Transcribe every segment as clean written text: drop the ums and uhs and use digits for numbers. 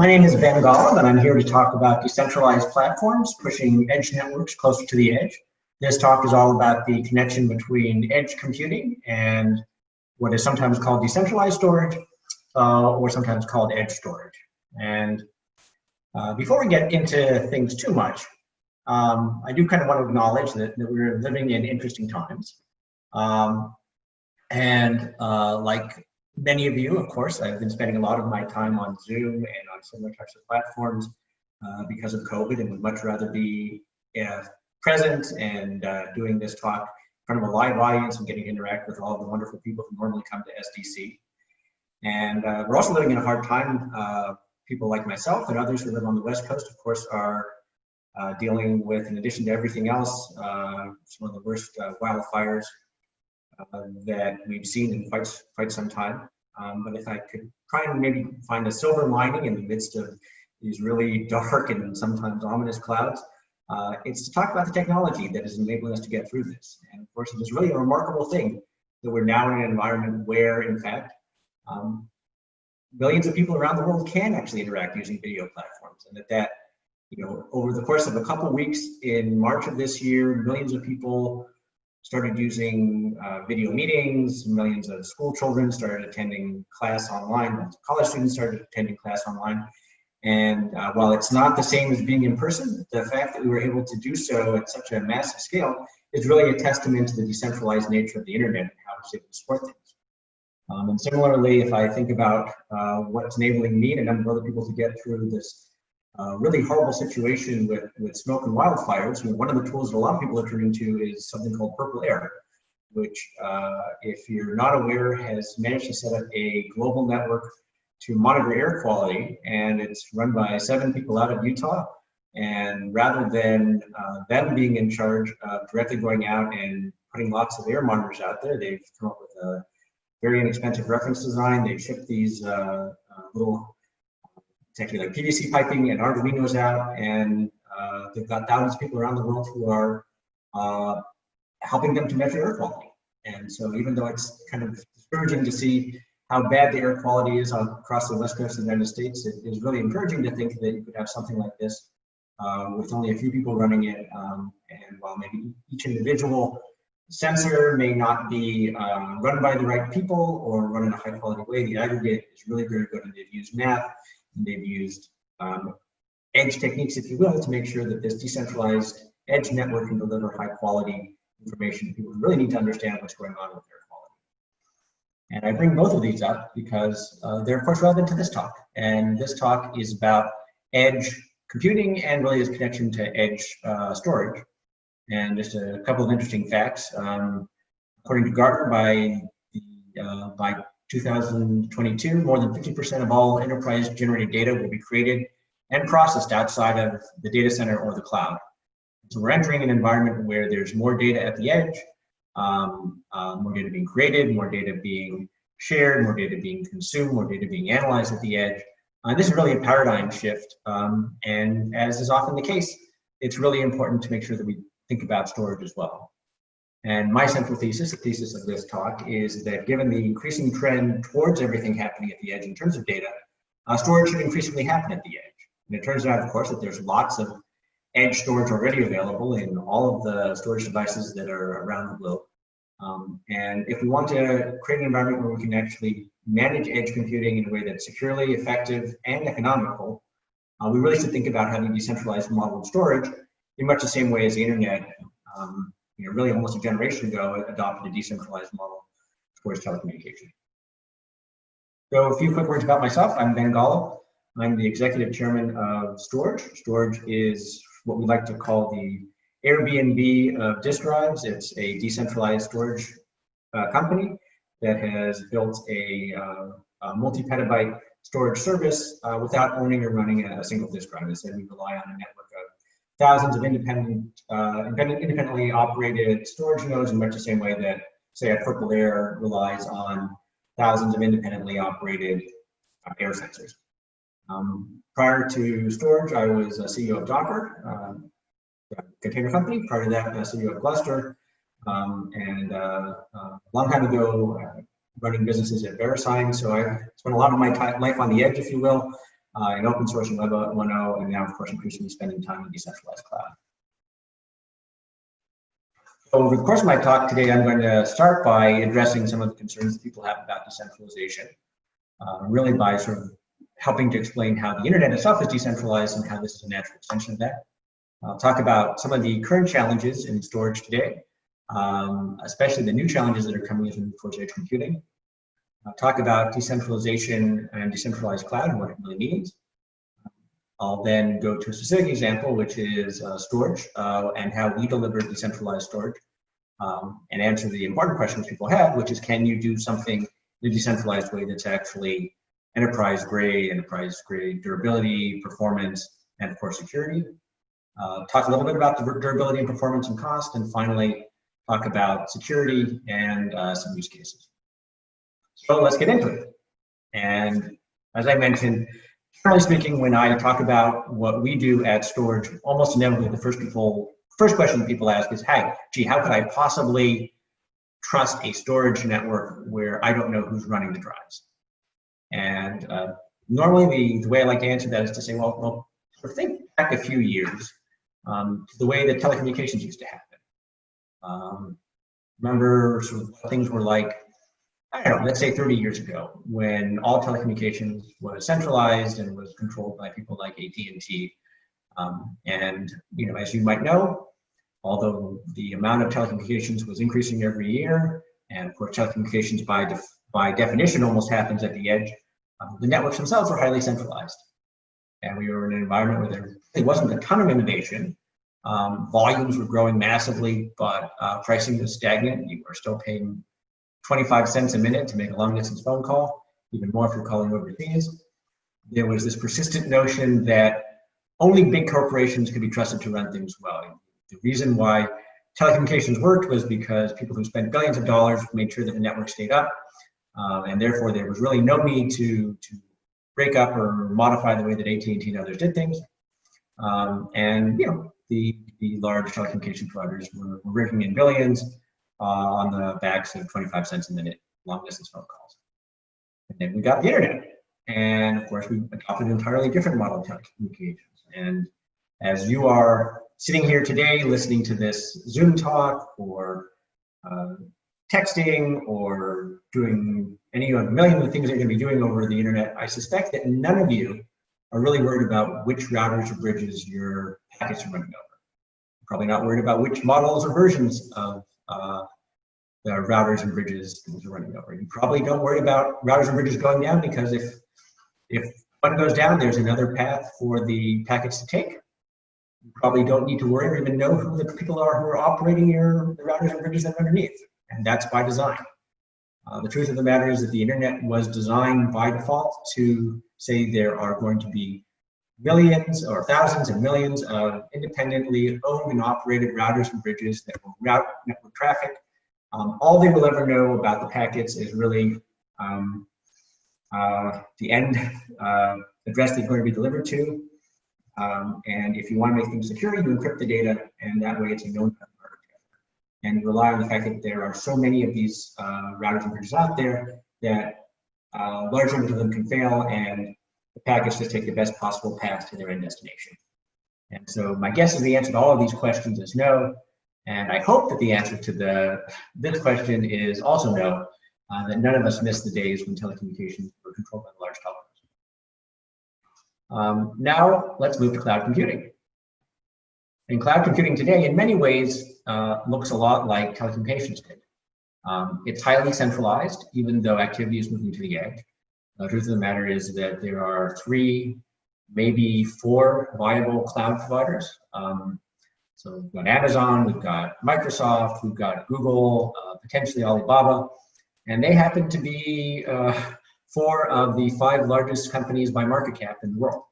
My name is Ben Gogh, and I'm here to talk about decentralized platforms, pushing edge networks closer to the edge. This talk is all about the connection between edge computing and what is sometimes called decentralized storage, or sometimes called edge storage. And before we get into things too much, I do kind of want to acknowledge that we're living in interesting times. Like many of you, of course, I've been spending a lot of my time on Zoom and on similar types of platforms because of COVID, and would much rather be present and doing this talk in front of a live audience and getting to interact with all the wonderful people who normally come to SDC. And we're also living in a hard time. People like myself and others who live on the West Coast, of course, are dealing with, in addition to everything else, some of the worst wildfires that we've seen in quite some time. But if I could try and maybe find a silver lining in the midst of these really dark and sometimes ominous clouds, it's to talk about the technology that is enabling us to get through this. And of course, it is really a remarkable thing that we're now in an environment where, in fact, millions of people around the world can actually interact using video platforms, and that over the course of a couple of weeks in March of this year, millions of people started using video meetings, millions of school children started attending class online, college students started attending class online. And while it's not the same as being in person, the fact that we were able to do so at such a massive scale is really a testament to the decentralized nature of the internet and how it's able to support things. And similarly, if I think about what's enabling me and a number of other people to get through this really horrible situation with smoke and wildfires, one of the tools that a lot of people are turning to is something called Purple Air, which, if you're not aware, has managed to set up a global network to monitor air quality, and it's run by 7 people out of Utah. And rather than them being in charge of directly going out and putting lots of air monitors out there, they've come up with a very inexpensive reference design. They've shipped these little, it's actually like PVC piping and Arduinos out, and they've got thousands of people around the world who are helping them to measure air quality. And so even though it's kind of discouraging to see how bad the air quality is across the West Coast of the United States, it is really encouraging to think that you could have something like this with only a few people running it. And while maybe each individual sensor may not be run by the right people or run in a high quality way, the aggregate is really very good, and they've used math, and they've used edge techniques, if you will, to make sure that this decentralized edge network can deliver high quality information to people who really need to understand what's going on with air quality. And I bring both of these up because they're of course relevant to this talk. And this talk is about edge computing and really its connection to edge storage. And just a couple of interesting facts. According to Gogh, by 2022, more than 50% of all enterprise-generated data will be created and processed outside of the data center or the cloud. So we're entering an environment where there's more data at the edge, more data being created, more data being shared, more data being consumed, more data being analyzed at the edge. This is really a paradigm shift, and as is often the case, it's really important to make sure that we think about storage as well. And my central thesis, the thesis of this talk, is that given the increasing trend towards everything happening at the edge in terms of data, storage should increasingly happen at the edge. And it turns out, of course, that there's lots of edge storage already available in all of the storage devices that are around the globe. And if we want to create an environment where we can actually manage edge computing in a way that's securely, effective, and economical, we really should think about having decentralized model of storage in much the same way as the internet, really almost a generation ago, adopted a decentralized model towards telecommunication. So a few quick words about myself. I'm Ben Gogh. I'm the executive chairman of Storage. Storage is what we like to call the Airbnb of disk drives. It's a decentralized storage company that has built a multi-petabyte storage service without owning or running a single disk drive. As I said, we rely on a network of thousands of independently operated storage nodes in much the same way that, say, a Purple Air relies on thousands of independently operated air sensors. Prior to Storage, I was a CEO of Docker, a container company. Prior to that, CEO of Gluster, and a long time ago, running businesses at VeriSign. So I spent a lot of my life on the edge, if you will, in open source and Web 1.0, and now, of course, increasingly spending time in decentralized cloud. So over the course of my talk today, I'm going to start by addressing some of the concerns that people have about decentralization, really by sort of helping to explain how the internet itself is decentralized and how this is a natural extension of that. I'll talk about some of the current challenges in storage today, especially the new challenges that are coming in towards edge computing. I'll talk about decentralization and decentralized cloud and what it really means. I'll then go to a specific example, which is storage and how we deliver decentralized storage, and answer the important questions people have, which is, can you do something in a decentralized way that's actually enterprise grade durability, performance, and of course security. Talk a little bit about the durability and performance and cost, and finally talk about security and some use cases. So let's get into it. And as I mentioned, generally speaking, when I talk about what we do at storage, almost inevitably the first question people ask is, hey, gee, how could I possibly trust a storage network where I don't know who's running the drives? And normally the way I like to answer that is to say, well, sort of think back a few years to the way that telecommunications used to happen. Remember sort of what things were like, I don't know, let's say 30 years ago, when all telecommunications was centralized and was controlled by people like AT&T. And as you might know, although the amount of telecommunications was increasing every year, and of course telecommunications by definition almost happens at the edge, the networks themselves were highly centralized. And we were in an environment where there really wasn't a ton of innovation. Volumes were growing massively, but pricing was stagnant. You were still paying 25 cents a minute to make a long distance phone call, even more if you're calling overseas. There was this persistent notion that only big corporations could be trusted to run things well. The reason why telecommunications worked was because people who spent billions of dollars made sure that the network stayed up, and therefore there was really no need to break up or modify the way that AT&T and others did things. And the large telecommunication providers were raking in billions on the backs of 25 cents a minute long distance phone calls. And then we got the internet, and of course we adopted an entirely different model of telecommunications. And as you are sitting here today listening to this Zoom talk, or texting, or doing any of the millions of things that you're going to be doing over the internet, I suspect that none of you are really worried about which routers or bridges your packets are running over. You're probably not worried about which models or versions of the routers and bridges things are running over. You probably don't worry about routers and bridges going down, because if one goes down, there's another path for the packets to take. You probably don't need to worry or even know who the people are who are operating the routers and bridges that are underneath. And that's by design. The truth of the matter is that the internet was designed by default to say there are going to be millions or thousands and millions of independently owned and operated routers and bridges that will route network traffic. All they will ever know about the packets is really the end address they're going to be delivered to. And if you want to make things secure, you encrypt the data, and that way it's a known architecture. And you rely on the fact that there are so many of these routers and bridges out there that large numbers of them can fail, and the packets just take the best possible path to their end destination. And so my guess is the answer to all of these questions is no. And I hope that the answer to this question is also no, that none of us miss the days when telecommunications were controlled by the large telecoms. Now let's move to cloud computing. And cloud computing today, in many ways, looks a lot like telecommunications did. It's highly centralized, even though activity is moving to the edge. The truth of the matter is that there are 3, maybe 4 viable cloud providers. So we've got Amazon, we've got Microsoft, we've got Google, potentially Alibaba, and they happen to be 4 of the 5 largest companies by market cap in the world.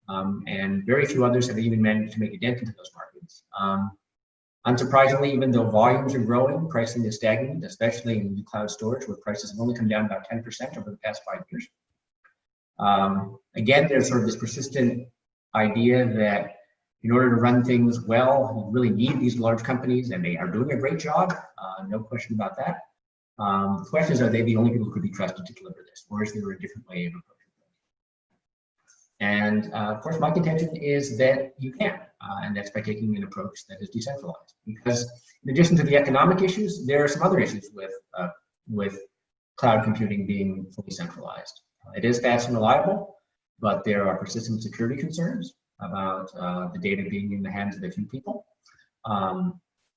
And very few others have even managed to make a dent into those markets. Unsurprisingly, even though volumes are growing, pricing is stagnant, especially in the cloud storage, where prices have only come down about 10% over the past 5 years. Again, there's sort of this persistent idea that in order to run things well, you really need these large companies, and they are doing a great job, no question about that. The question is, are they the only people who could be trusted to deliver this, or is there a different way of approaching And of course, my contention is that you can, and that's by taking an approach that is decentralized. Because in addition to the economic issues, there are some other issues with cloud computing being fully centralized. It is fast and reliable, but there are persistent security concerns about the data being in the hands of a few people.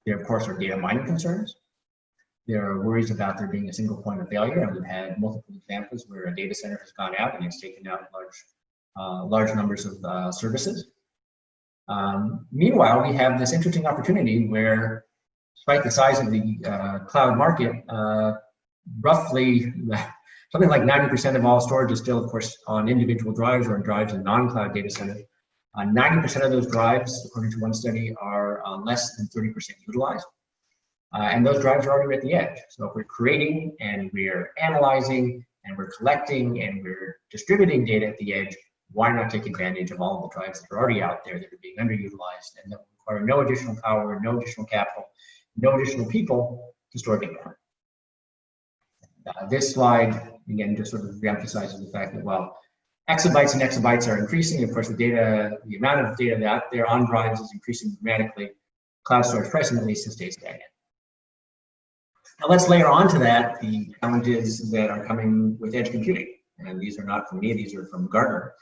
There, of course, are data mining concerns. There are worries about there being a single point of failure, and we've had multiple examples where a data center has gone out and it's taken out large numbers of services. Meanwhile, we have this interesting opportunity where, despite the size of the cloud market, roughly something like 90% of all storage is still, of course, on individual drives or on drives in non-cloud data centers. 90% of those drives, according to one study, are less than 30% utilized. And those drives are already at the edge. So if we're creating and we're analyzing and we're collecting and we're distributing data at the edge, why not take advantage of all of the drives that are already out there that are being underutilized and that require no additional power, no additional capital, no additional people to store data? This slide, again, just sort of reemphasizes the fact that, well, exabytes and exabytes are increasing. Of course, the amount of data out there on drives is increasing dramatically. Cloud storage pricing at least has stayed stagnant. Now let's layer onto that the challenges that are coming with edge computing. And these are not from me, these are from Gartner.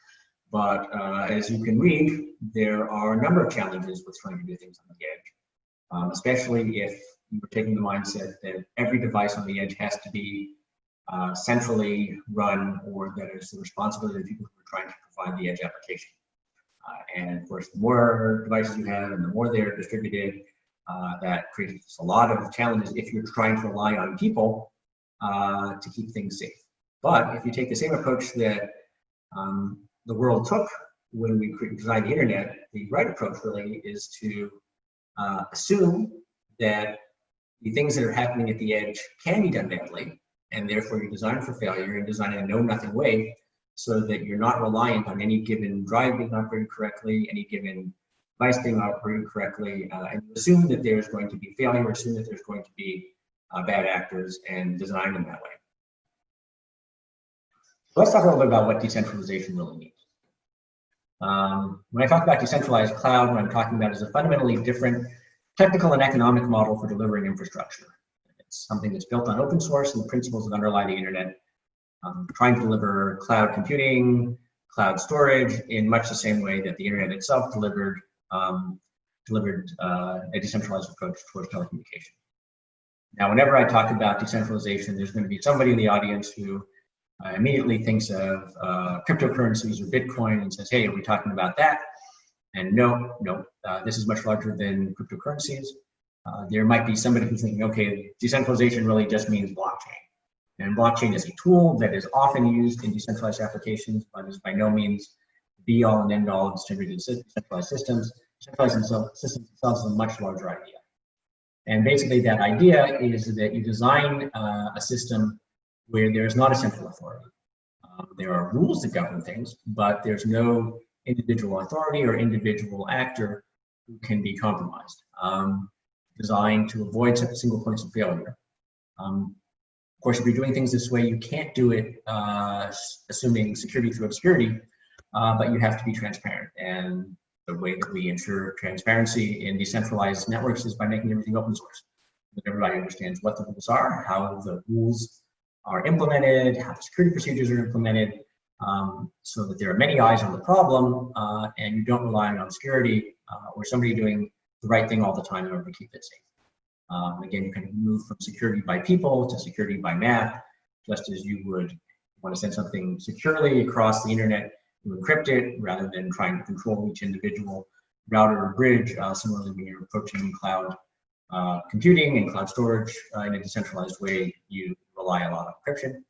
But as you can read, there are a number of challenges with trying to do things on the edge, especially if you're taking the mindset that every device on the edge has to be centrally run, or that is the responsibility of the people who are trying to provide the edge application. And of course, the more devices you have and the more they're distributed, that creates a lot of challenges if you're trying to rely on people to keep things safe. But if you take the same approach that the world took when we designed the internet, the right approach really is to assume that the things that are happening at the edge can be done badly, and therefore you're designed for failure and designed in a know-nothing way, so that you're not reliant on any given drive being operated correctly, any given device being operated correctly, and you assume that there's going to be failure, assume that there's going to be bad actors, and design them that way. So let's talk a little bit about what decentralization really means. When I talk about decentralized cloud, what I'm talking about is a fundamentally different technical and economic model for delivering infrastructure. It's something that's built on open source and the principles that underlie the internet, trying to deliver cloud computing, cloud storage in much the same way that the internet itself delivered a decentralized approach towards telecommunications. Now, whenever I talk about decentralization, there's going to be somebody in the audience who immediately thinks of cryptocurrencies or Bitcoin and says, hey, are we talking about that? And no, this is much larger than cryptocurrencies. There might be somebody who's thinking, okay, decentralization really just means blockchain. And blockchain is a tool that is often used in decentralized applications, but is by no means the be all and end all of decentralized systems. Decentralized systems themselves is a much larger idea. And basically that idea is that you design a system where there is not a central authority. There are rules that govern things, but there's no individual authority or individual actor who can be compromised. Designed to avoid single points of failure. Of course, if you're doing things this way, you can't do it assuming security through obscurity, but you have to be transparent. And the way that we ensure transparency in decentralized networks is by making everything open source. That everybody understands what the rules are, how the rules are implemented, how the security procedures are implemented, so that there are many eyes on the problem, and you don't rely on obscurity or somebody doing the right thing all the time in order to keep it safe. Again, you can move from security by people to security by map, just as you would want to send something securely across the internet, you encrypt it rather than trying to control each individual router or bridge. Similarly, when you're approaching cloud computing and cloud storage in a decentralized way, you rely a lot on encryption.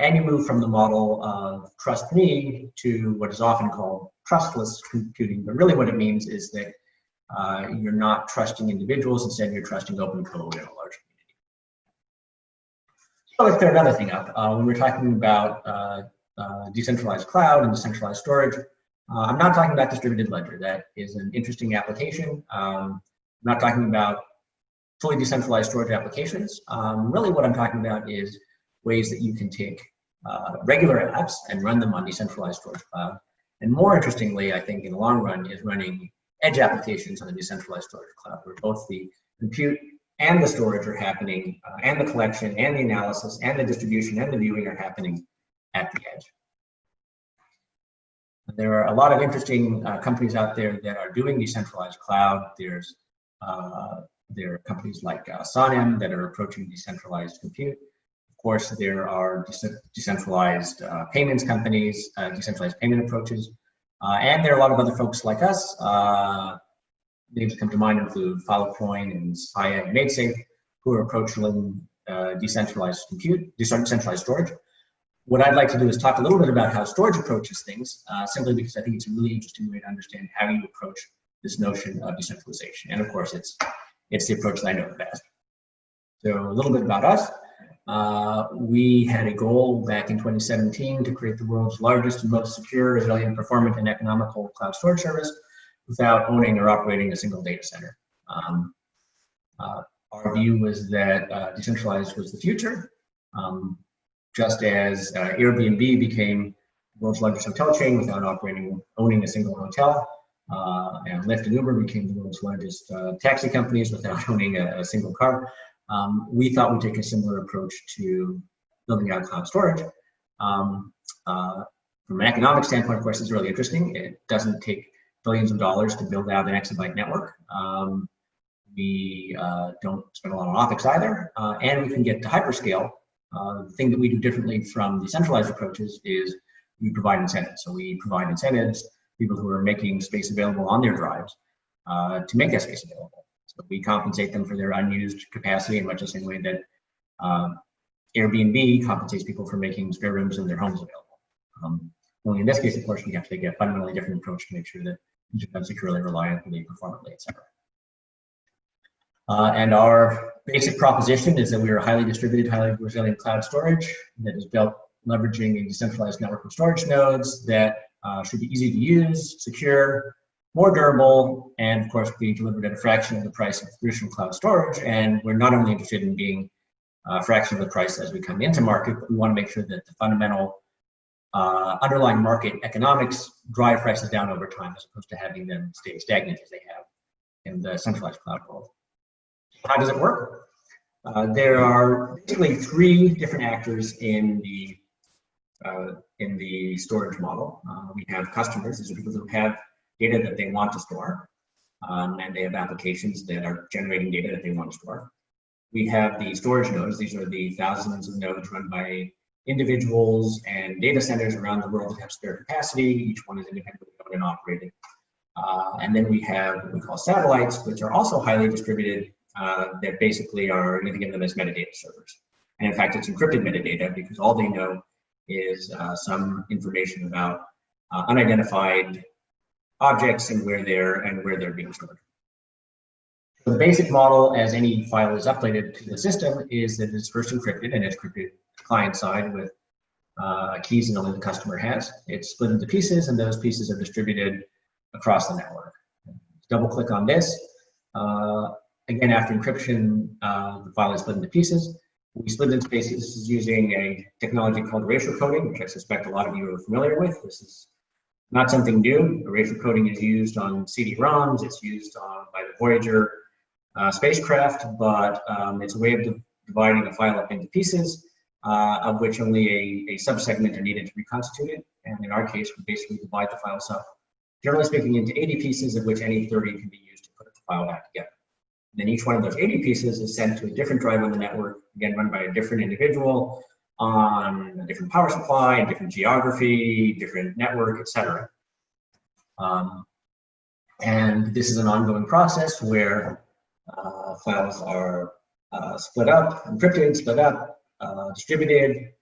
And you move from the model of trust me to what is often called trustless computing, but really what it means is that you're not trusting individuals, instead you're trusting open code in a large community. So let's clear another thing up. When we're talking about decentralized cloud and decentralized storage, I'm not talking about distributed ledger. That is an interesting application. I'm not talking about fully decentralized storage applications. Really what I'm talking about is ways that you can take regular apps and run them on decentralized storage cloud And more interestingly, I think in the long run, is running edge applications on the decentralized storage cloud, where both the compute and the storage are happening, and the collection and the analysis and the distribution and the viewing are happening at the edge. There are a lot of interesting companies out there that are doing decentralized cloud. There are companies like Sonem that are approaching decentralized compute. Of course, there are decentralized payments companies, decentralized payment approaches, and there are a lot of other folks like us. Names that come to mind include Filecoin and Saya and MadeSafe, who are approaching decentralized compute, decentralized storage. What I'd like to do is talk a little bit about how storage approaches things, simply because I think it's a really interesting way to understand how you approach this notion of decentralization. And of course, it's the approach that I know the best. So a little bit about us. We had a goal back in 2017 to create the world's largest and most secure, resilient, performant, and economical cloud storage service without owning or operating a single data center. Our view was that decentralized was the future. Just as Airbnb became the world's largest hotel chain without owning a single hotel, and Lyft and Uber became the world's largest taxi companies without owning a single car, we thought we'd take a similar approach to building out cloud storage. From an economic standpoint, of course, it's really interesting. It doesn't take billions of dollars to build out an exabyte network. We don't spend a lot on optics either, and we can get to hyperscale. The thing that we do differently from decentralized approaches is we provide incentives. So we provide incentives, people who are making space available on their drives to make that space available. So we compensate them for their unused capacity in much the same way that Airbnb compensates people for making spare rooms in their homes available. Only in this case, of course, we have to take a fundamentally different approach to make sure that things are done securely, reliably, performantly, etc. And our basic proposition is that we are a highly distributed, highly resilient cloud storage that is built leveraging a decentralized network of storage nodes that should be easy to use, secure, more durable, and of course be delivered at a fraction of the price of traditional cloud storage. And we're not only interested in being a fraction of the price as we come into market, but we want to make sure that the fundamental underlying market economics drive prices down over time, as opposed to having them stay stagnant as they have in the centralized cloud world. How does it work? There are basically three different actors in the storage model. We have customers. These are people who have data that they want to store, and they have applications that are generating data that they want to store. We have the storage nodes. These are the thousands of nodes run by individuals and data centers around the world that have spare capacity. Each one is independently owned and operated. And then we have what we call satellites, which are also highly distributed, that basically are, you can think of them as metadata servers. And in fact, it's encrypted metadata because all they know is some information about unidentified objects and where they're being stored. The basic model, as any file is uploaded to the system, is that it's first encrypted, and it's encrypted client side with keys that only the customer has. It's split into pieces, and those pieces are distributed across the network. Double click on this. Again, after encryption, the file is split into pieces. We split into pieces using a technology called erasure coding, which I suspect a lot of you are familiar with. This is not something new. Erasure coding is used on CD-ROMs. It's used by the Voyager spacecraft, but it's a way of dividing a file up into pieces, of which only a subsegment are needed to reconstitute it. And in our case, we basically divide the files up, generally speaking, into 80 pieces, of which any 30 can be used to put the file back together. And then each one of those 80 pieces is sent to a different drive on the network, again, run by a different individual on a different power supply, a different geography, different network, etc. And this is an ongoing process where files are split up, encrypted, split up, distributed.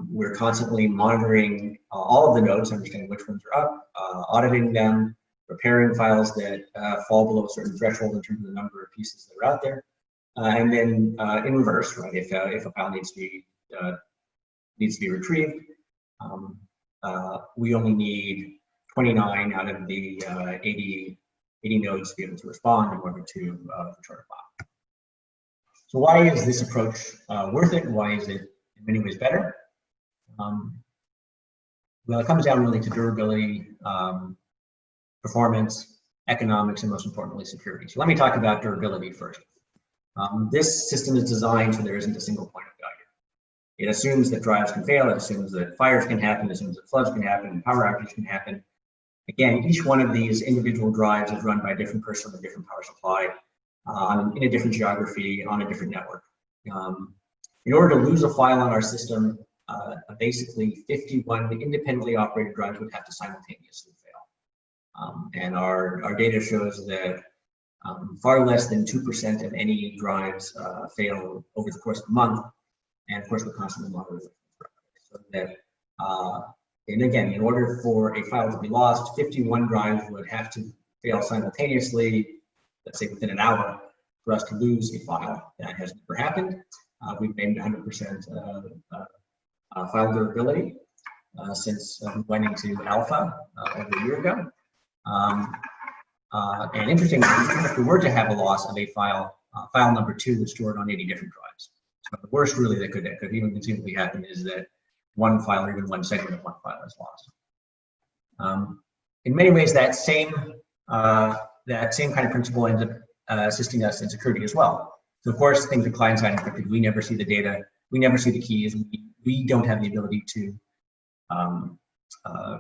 We're constantly monitoring all of the nodes, understanding which ones are up, auditing them, repairing files that fall below a certain threshold in terms of the number of pieces that are out there, and then in reverse, right? If a file needs to be retrieved, we only need 29 out of the 80 nodes to be able to respond in order to return a file. So why is this approach worth it? Why is it in many ways better? Well, it comes down really to durability, performance, economics, and most importantly, security. So let me talk about durability first. This system is designed so there isn't a single point of failure. It assumes that drives can fail, it assumes that fires can happen, it assumes that floods can happen, and power outages can happen. Again, each one of these individual drives is run by a different person with a different power supply, in a different geography, on a different network. In order to lose a file on our system, basically 51 independently operated drives would have to simultaneously fail. And our data shows that far less than 2% of any drives fail over the course of a month. And of course, we're constantly monitoring so that, and again, in order for a file to be lost, 51 drives would have to fail simultaneously, let's say within an hour, for us to lose a file. That has never happened. We've named 100% file durability since we went into alpha over a year ago. And interestingly, if we were to have a loss of a file, file number 2 is stored on 80 different drives. So the worst really that could even conceivably happen is that one file or even one segment of one file is lost. In many ways, that same kind of principle ends up assisting us in security as well. So of course, things are client-side encrypted. We never see the data. We never see the keys. We don't have the ability to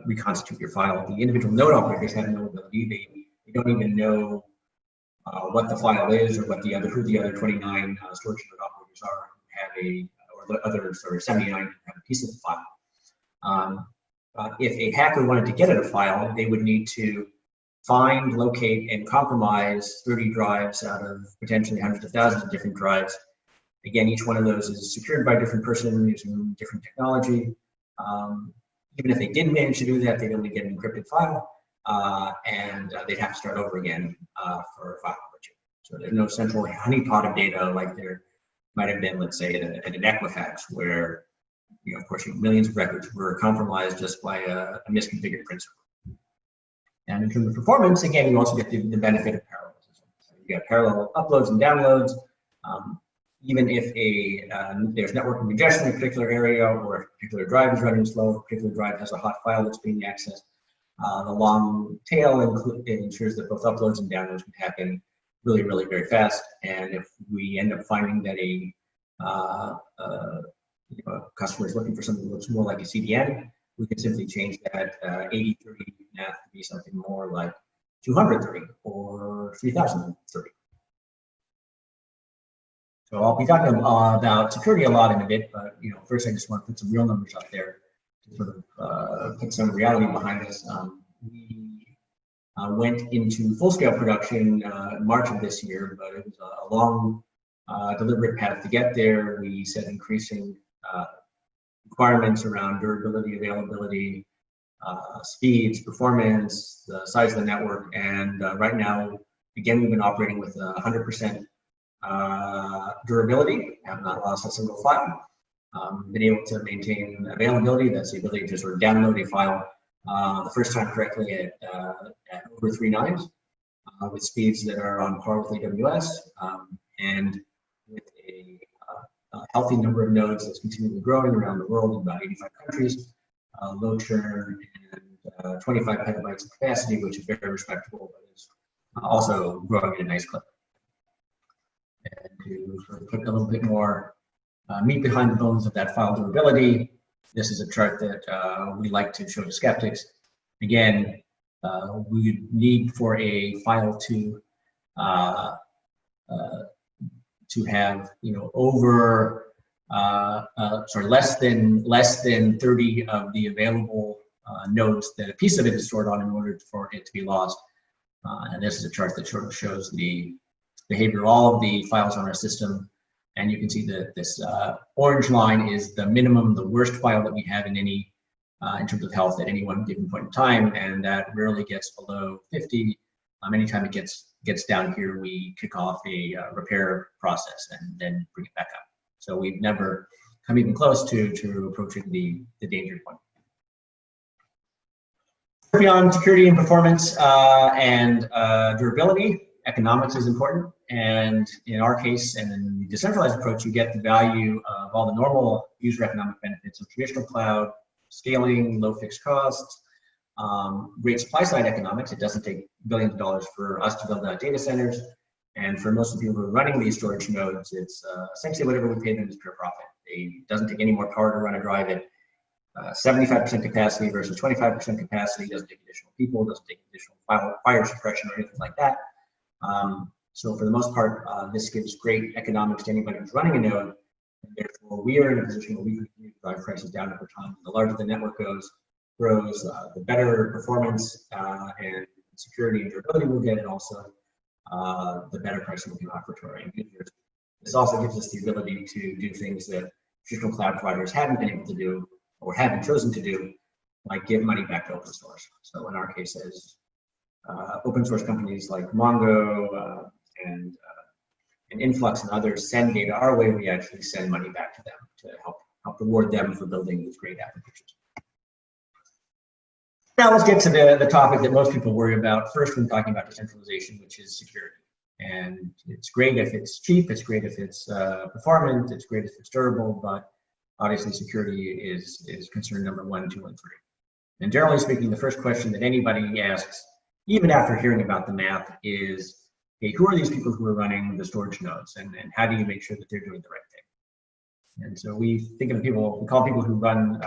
reconstitute your file. The individual node operators have no ability. They don't even know what the file is or what who the other 29 storage node operators are who have or the other 79 who have a piece of the file. If a hacker wanted to get at a file, they would need to find, locate, and compromise 30 drives out of potentially hundreds of thousands of different drives. Again, each one of those is secured by a different person using different technology. Even if they did manage to do that, they'd only get an encrypted file, and they'd have to start over again for file number 2. So there's no central honeypot of data like there might have been, let's say, at an Equifax, where, of course, millions of records were compromised just by a misconfigured principal. And in terms of performance, again, you also get the benefit of parallelism. So you get parallel uploads and downloads. Even if there's network congestion in a particular area, or if a particular drive is running slow, a particular drive has a hot file that's being accessed, the long tail ensures that both uploads and downloads can happen really, really very fast. And if we end up finding that a customer is looking for something that looks more like a CDN, we can simply change that 80/30 math to be something more like 230 or 3030. So I'll be talking about security a lot in a bit, but first I just want to put some real numbers up there to sort of put some reality behind this. We went into full-scale production in March of this year, but it was a long, deliberate path to get there. We set increasing requirements around durability, availability, speeds, performance, the size of the network, and right now, again, we've been operating with 100% durability, have not lost a single file. Been able to maintain availability, that's the ability to sort of download a file the first time correctly at over 3 nines, with speeds that are on par with AWS, and with a healthy number of nodes that's continually growing around the world in about 85 countries, low churn, and 25 petabytes of capacity, which is very respectable, but is also growing at a nice clip. And to sort of put a little bit more meat behind the bones of that file durability, this is a chart that we like to show to skeptics. Again, we need for a file to have over less than 30 of the available nodes that a piece of it is stored on in order for it to be lost. And this is a chart that sort of shows the behavior of all of the files on our system. And you can see that this orange line is the minimum, the worst file that we have in terms of health at any one given point in time, and that rarely gets below 50. Anytime it gets down here, we kick off a repair process and then bring it back up. So we've never come even close to approaching the danger point. Beyond security and performance and durability, economics is important, and in our case, and in the decentralized approach, you get the value of all the normal user economic benefits of traditional cloud, scaling, low fixed costs, great supply side economics. It doesn't take billions of dollars for us to build out data centers. And for most of the people who are running these storage nodes, it's essentially whatever we pay them is pure profit. It doesn't take any more power to run a drive at 75% capacity versus 25% capacity. Doesn't take additional people, doesn't take additional fire suppression or anything like that. So for the most part, this gives great economics to anybody who's running a node. And therefore, we are in a position where we can continue to drive prices down over time. The larger the network grows, the better performance and security and durability we'll get, and also the better pricing we can offer to our end users. This also gives us the ability to do things that traditional cloud providers haven't been able to do or haven't chosen to do, like give money back to open source. So in our case, as open source companies like Mongo and Influx and others send data our way, we actually send money back to them to help reward them for building these great applications. Now let's get to the topic that most people worry about first when talking about decentralization, which is security. And it's great if it's cheap, it's great if it's performant, it's great if it's durable, but obviously security is concern number 1, 2, and 3. And generally speaking, the first question that anybody asks, even after hearing about the math, is, hey, who are these people who are running the storage nodes, and how do you make sure that they're doing the right thing? And so we think of people, we call people who run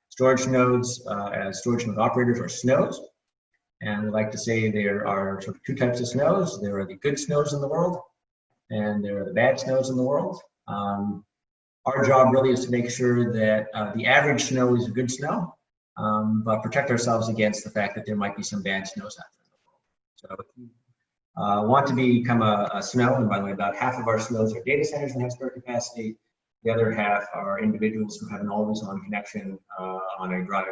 storage nodes as storage node operators, or SNOs. And we like to say there are sort of 2 types of SNOs. There are the good SNOs in the world, and there are the bad SNOs in the world. Our job really is to make sure that the average SNO is a good SNO, but protect ourselves against the fact that there might be some bad SNOs out there in the world. So if you want to become a SNO, and by the way, about half of our SNOs are data centers that have spare capacity. The other half are individuals who have an always-on connection on a drive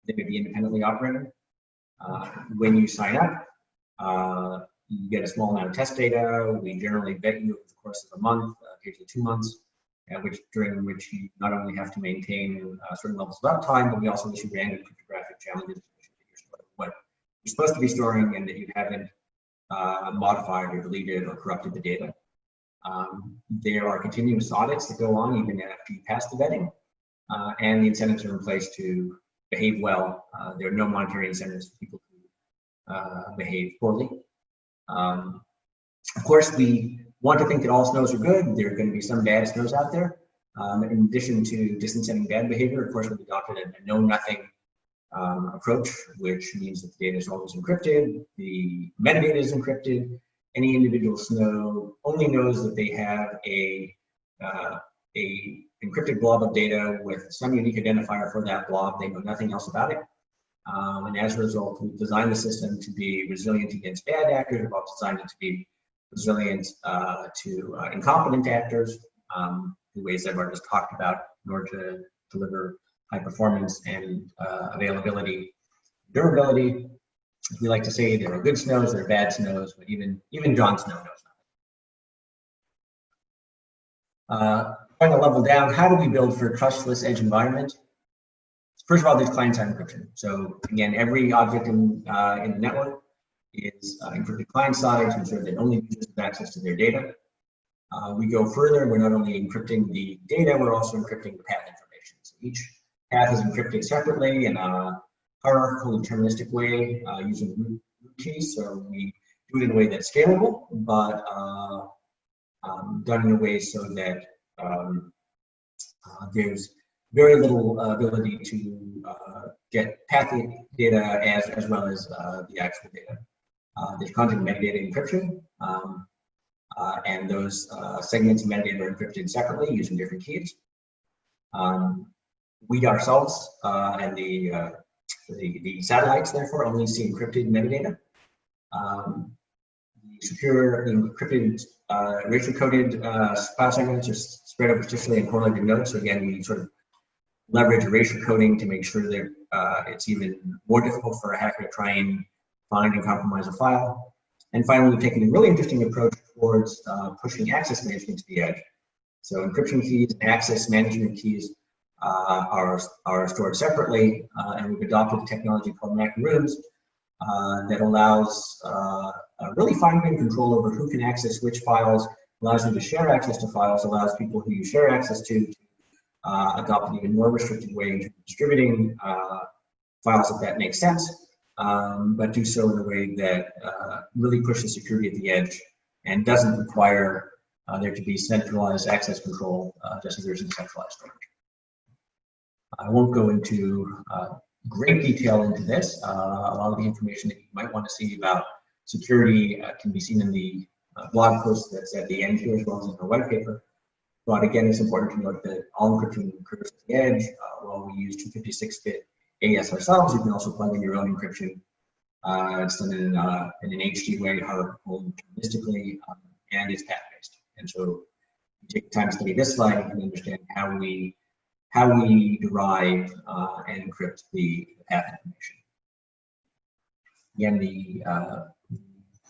that may be independently operated. When you sign up, you get a small amount of test data. We generally vet you over the course of a month, occasionally 2 months, during which you not only have to maintain certain levels of uptime, but we also issue random cryptographic challenges to make sure that you're storing what you're supposed to be storing and that you haven't modified or deleted or corrupted the data. There are continuous audits that go on even after you pass the vetting, and the incentives are in place to behave well. There are no monetary incentives for people who behave poorly. Of course, we want to think that all SNOs are good. There are going to be some bad SNOs out there. In addition to disincenting bad behavior, of course, we've adopted a know-nothing approach, which means that the data is always encrypted, the metadata is encrypted. Any individual SNO only knows that they have a encrypted blob of data with some unique identifier for that blob. They know nothing else about it. And as a result, we've designed the system to be resilient against bad actors. We've also designed it to be resilient to incompetent actors, the ways that I've just talked about, in order to deliver high performance and availability, durability. We like to say there are good SNOs, there are bad SNOs, but even Jon Snow knows nothing. Going a level down, how do we build for a trustless edge environment? First of all, there's client-side encryption. So again, every object in the network is encrypted client-side to ensure that only users have access to their data. We go further, we're not only encrypting the data, we're also encrypting the path information. So each path is encrypted separately in a hierarchical deterministic way using root keys. So we do it in a way that's scalable, but done in a way so that there's very little ability to get path data as well as the actual data. There's content metadata encryption, and those segments of metadata are encrypted separately using different keys. We ourselves and the satellites, therefore, only see encrypted metadata. The secure encrypted racial-coded file segments are spread over statistically and correlated nodes. So again, we sort of leverage racial coding to make sure that it's even more difficult for a hacker to try and find and compromise a file. And finally, we've taken a really interesting approach towards pushing access management to the edge. So encryption keys, access management keys are stored separately, and we've adopted a technology called macaroons that allows really fine-grained control over who can access which files, allows them to share access to files, allows people who you share access to adopt an even more restricted way in distributing files if that makes sense, but do so in a way that really pushes security at the edge and doesn't require there to be centralized access control, just as there's in centralized storage. I won't go into great detail into this. A lot of the information that you might want to see about security can be seen in the blog post that's at the end here, as well as in our white paper. But again, it's important to note that all encryption occurs at the edge. While we use 256-bit AES ourselves, you can also plug in your own encryption. It's done in an HD way, hierarchical, deterministically, and it's path-based. And so, you take the time to study this slide, you can understand how we derive and encrypt the path information. Again, the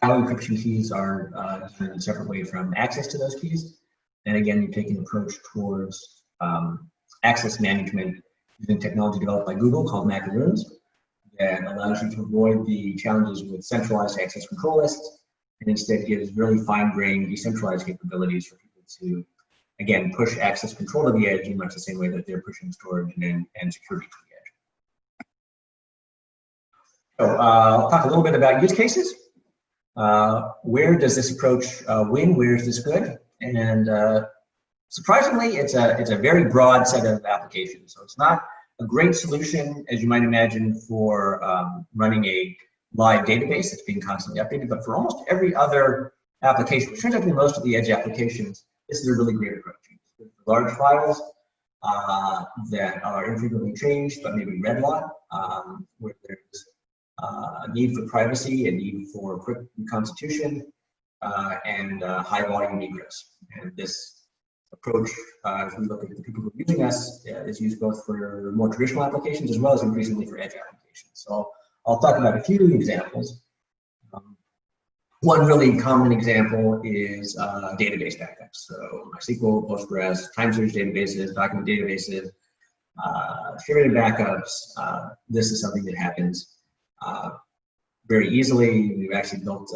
file encryption keys are done in a separate way from access to those keys. And again, you take an approach towards access management using technology developed by Google called macaroons that allows you to avoid the challenges with centralized access control lists and instead gives really fine-grained decentralized capabilities for people to, again, push access control to the edge in much the same way that they're pushing storage and security to the edge. So I'll talk a little bit about use cases. Where does this approach win? Where is this good? And surprisingly, it's a very broad set of applications. So it's not a great solution, as you might imagine, for running a live database that's being constantly updated, but for almost every other application, which turns out to be most of the edge applications, this is a really great approach. Large files that are infrequently changed, but maybe read a lot, where there's a need for privacy, a need for quick reconstitution, and high volume egress. And this approach, as we look at the people who are using us, is used both for more traditional applications as well as increasingly for edge applications. So I'll talk about a few examples. One really common example is database backups. So MySQL, Postgres, time series databases, document databases, distributed backups. This is something that happens very easily. We've actually built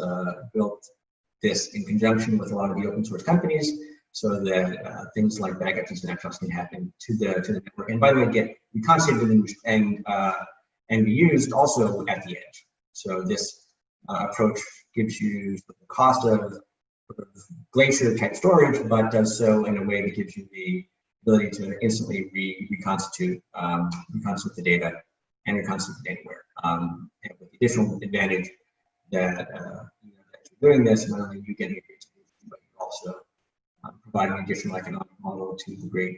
this in conjunction with a lot of the open source companies so that things like backups and snapshots can happen to the network. And by the way, get reconstituted and be used also at the edge. So this approach gives you the cost of glacier type storage, but does so in a way that gives you the ability to instantly reconstitute the data and reconstitute it anywhere. And with the additional advantage that, that you're doing this, not only you getting a great solution, but you're also providing an additional economic model to the great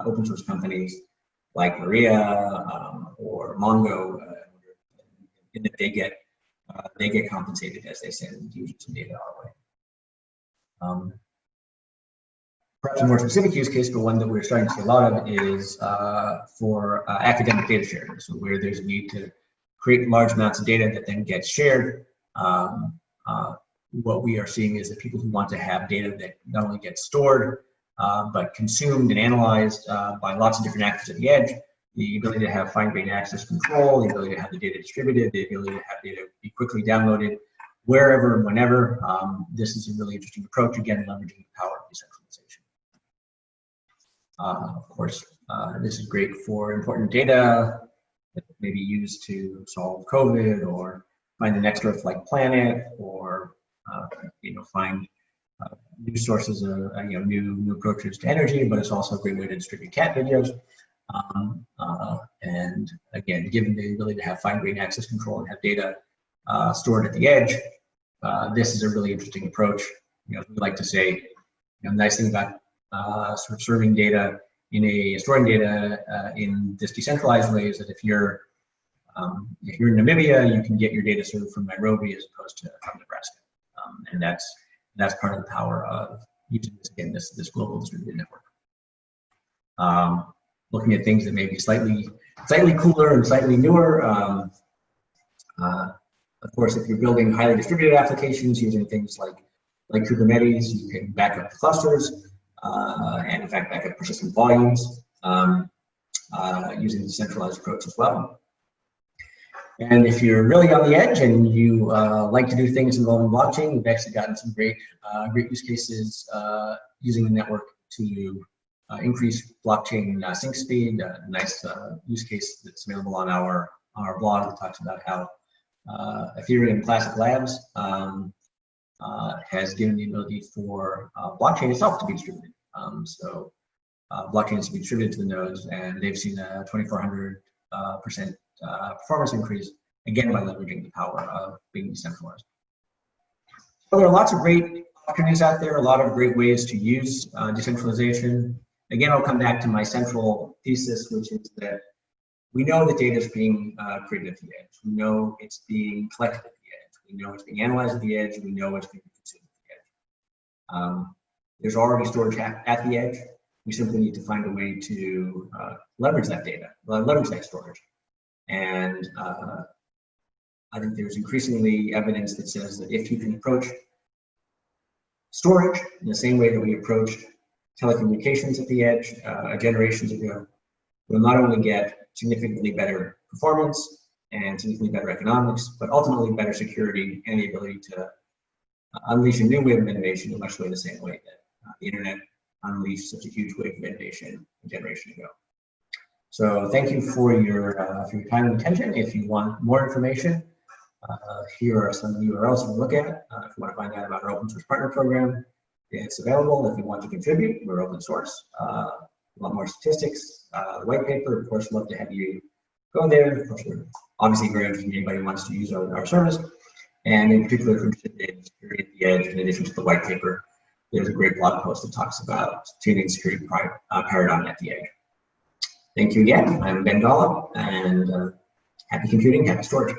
open source companies like Maria or Mongo, in that they get compensated as they send users some data our way. Perhaps a more specific use case, but one that we're starting to see a lot of, is for academic data sharing. So where there's a need to create large amounts of data that then gets shared, what we are seeing is that people who want to have data that not only gets stored, but consumed and analyzed by lots of different actors at the edge, the ability to have fine-grained access control, the ability to have the data distributed, the ability to have data be quickly downloaded wherever and whenever. This is a really interesting approach, again, leveraging the power of decentralization. Of course, this is great for important data that may be used to solve COVID or find the next Earth-like planet, or find new sources of new approaches to energy. But it's also a great way to distribute cat videos. And again, given the ability to have fine-grained access control and have data stored at the edge, this is a really interesting approach. We like to say, the nice thing about sort of serving data storing data in this decentralized way is that if you're in Namibia, you can get your data served from Nairobi as opposed to from Nebraska, and that's part of the power of using this global distributed network. Looking at things that may be slightly cooler and slightly newer. Of course, if you're building highly distributed applications using things like Kubernetes, you can back up clusters and in fact back up persistent volumes using the centralized approach as well. And if you're really on the edge and you like to do things involving blockchain, we've actually gotten some great use cases using the network to increase blockchain sync speed. A nice use case that's available on our blog that talks about how Ethereum Classic Labs has given the ability for blockchain itself to be distributed. So blockchains to be distributed to the nodes, and they've seen a 2,400% performance increase, again by leveraging the power of being decentralized. So there are lots of great opportunities out there, a lot of great ways to use decentralization. Again, I'll come back to my central thesis, which is that we know that data is being created at the edge. We know it's being collected at the edge. We know it's being analyzed at the edge. We know it's being consumed at the edge. There's already storage at the edge. We simply need to find a way to leverage that data, leverage that storage. And I think there's increasingly evidence that says that if you can approach storage in the same way that we approached telecommunications at the edge generations ago, we'll not only get significantly better performance and significantly better economics, but ultimately better security and the ability to unleash a new wave of innovation in much the same way that the internet unleashed such a huge wave of innovation a generation ago. So thank you for your time and attention. If you want more information, here are some URLs you can look at. If you want to find out about our open source partner program, it's available. If you want to contribute, we're open source. A lot more statistics, the white paper, of course, love to have you go there. Of course, we're obviously very interested in anybody who wants to use our service. And in particular, if you're interested in security at the edge, in addition to the white paper, there's a great blog post that talks about tuning security paradigm at the edge. Thank you again. I'm Ben Gogh, and happy computing, happy storage.